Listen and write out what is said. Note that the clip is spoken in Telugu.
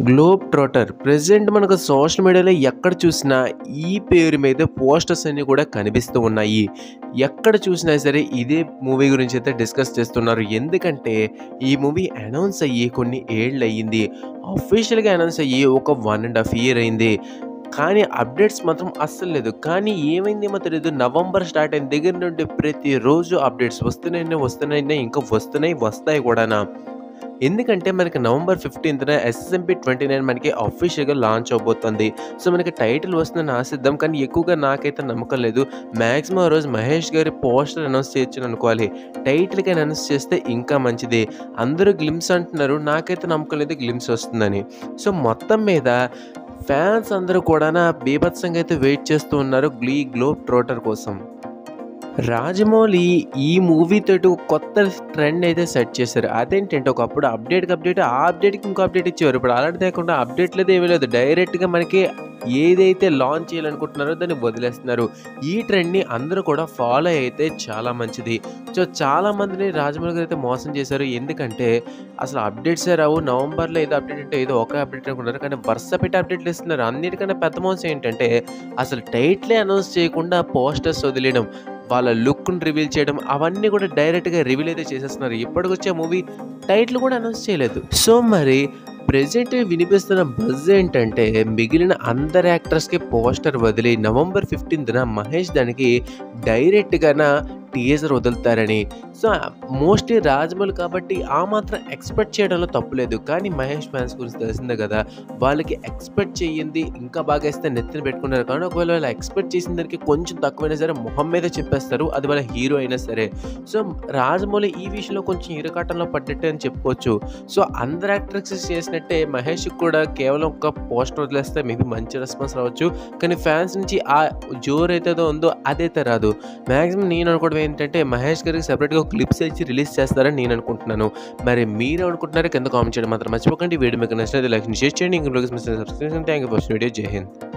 గ్లోబ్ ట్రోటర్ ప్రెజెంట్ మనకు సోషల్ మీడియాలో ఎక్కడ చూసినా ఈ పేరు మీద పోస్టర్స్ అన్నీ కూడా కనిపిస్తూ ఉన్నాయి. ఎక్కడ చూసినా సరే ఇదే మూవీ గురించి అయితే డిస్కస్ చేస్తున్నారు. ఎందుకంటే ఈ మూవీ అనౌన్స్ అయ్యి కొన్ని ఏళ్ళు అయ్యింది. అఫీషియల్గా అనౌన్స్ అయ్యి ఒక 1.5 year అయింది. కానీ అప్డేట్స్ మాత్రం అస్సలు లేదు. కానీ ఏమైందేమో తెలీదు, నవంబర్ స్టార్ట్ అయిన దగ్గర నుండి ప్రతిరోజు అప్డేట్స్ వస్తున్నాయి, ఇంకా వస్తాయి కూడానా. ఎందుకంటే మనకి నవంబర్ 15న ఎస్ఎస్ఎంపీ 29 మనకి అఫీషియల్గా లాంచ్ అవబోతుంది. సో మనకి టైటిల్ వస్తుందని ఆశిద్దాం, కానీ ఎక్కువగా నాకైతే నమ్మకం లేదు. మ్యాక్సిమం ఆ రోజు మహేష్ గారి పోస్టర్ అనౌన్స్ చేయొచ్చు అనుకోవాలి. టైటిల్కి అనౌన్స్ చేస్తే ఇంకా మంచిది. అందరూ గ్లిమ్స్ అంటున్నారు, నాకైతే నమ్మకం లేదు గ్లిమ్స్ వస్తుందని. సో మొత్తం మీద ఫ్యాన్స్ అందరూ కూడా బీభత్సంగా అయితే వెయిట్ చేస్తూ ఉన్నారు గ్లోబ్ ట్రోటర్ కోసం. రాజమౌళి ఈ మూవీతోటి ఒక కొత్త ట్రెండ్ అయితే సెట్ చేశారు. అదేంటంటే ఒకప్పుడు అప్డేట్కి ఆ అప్డేట్కి ఇంకో అప్డేట్ ఇచ్చేవారు. ఇప్పుడు అలాంటి లేకుండా అప్డేట్ లేదు, ఏమీ లేదు, డైరెక్ట్గా మనకి ఏదైతే లాంచ్ చేయాలనుకుంటున్నారో దాన్ని వదిలేస్తున్నారు. ఈ ట్రెండ్ని అందరూ కూడా ఫాలో అయితే చాలా మంచిది. సో చాలామందిని రాజమౌళి గారు అయితే మోసం చేశారు. ఎందుకంటే అసలు అప్డేట్సే రావు, నవంబర్లో ఏదో అప్డేట్ అంటే ఏదో ఒక అప్డేట్ అనుకుంటారు, కానీ వరుస పెట్టి అప్డేట్లు ఇస్తున్నారు. అన్నిటికన్నా పెద్ద మోసం ఏంటంటే అసలు టైటిలే అనౌన్స్ చేయకుండా పోస్టర్స్ వదిలేయడం, వాళ్ళ లుక్ను రివీల్ చేయడం, అవన్నీ కూడా డైరెక్ట్గా రివీల్ అయితే చేసేస్తున్నారు. ఇప్పటికొచ్చే మూవీ టైటిల్ కూడా అనౌన్స్ చేయలేదు. సో మరి ప్రెజెంట్ వినిపిస్తున్న బజ్ ఏంటంటే మిగిలిన అందరు యాక్టర్స్కి పోస్టర్ వదిలి నవంబర్ 15న మహేష్ దానికి డైరెక్ట్గా టీజర్ వదులుతారని. సో మోస్ట్లీ రాజమౌళి కాబట్టి ఆ మాత్రం ఎక్స్పెక్ట్ చేయడంలో తప్పులేదు. కానీ మహేష్ ఫ్యాన్స్ గురించి తెలిసిందే కదా, వాళ్ళకి ఎక్స్పెక్ట్ చేయింది ఇంకా బాగా ఇస్తే నెత్తిన పెట్టుకున్నారు. కానీ ఒకవేళ వాళ్ళు ఎక్స్పెక్ట్ చేసిన దానికి కొంచెం తక్కువైనా సరే మొహం మీద చెప్పేస్తారు, అది వాళ్ళ హీరో అయినా సరే. సో రాజమౌళి ఈ విషయంలో కొంచెం ఇరకాటంలో పడ్డట్టే అని చెప్పుకోవచ్చు. సో అందరు యాక్టర్స్ చేసినట్టే మహేష్కి కూడా కేవలం ఒక పోస్టర్ వదిలేస్తే మేబీ మంచి రెస్పాన్స్ రావచ్చు. కానీ ఫ్యాన్స్ నుంచి ఆ జోరు అయితే ఉందో అదైతే రాదు. మ్యాక్సిమం నేను అనుకోవడం ఏంటంటే మహేష్ గారికి సెపరేట్గా క్లిప్స్ ఇచ్చి రిలీజ్ చేస్తారని నేను అనుకుంటున్నాను. మరి మీరు అనుకుంటున్నారో కింద కామెంట్ చేయడం మాత్రం మర్చిపోకండి. వీడియో మీకు నచ్చినది లైక్ షేర్ చేయండి. ఇంకా subscription. Thank you for video. జై హింద్.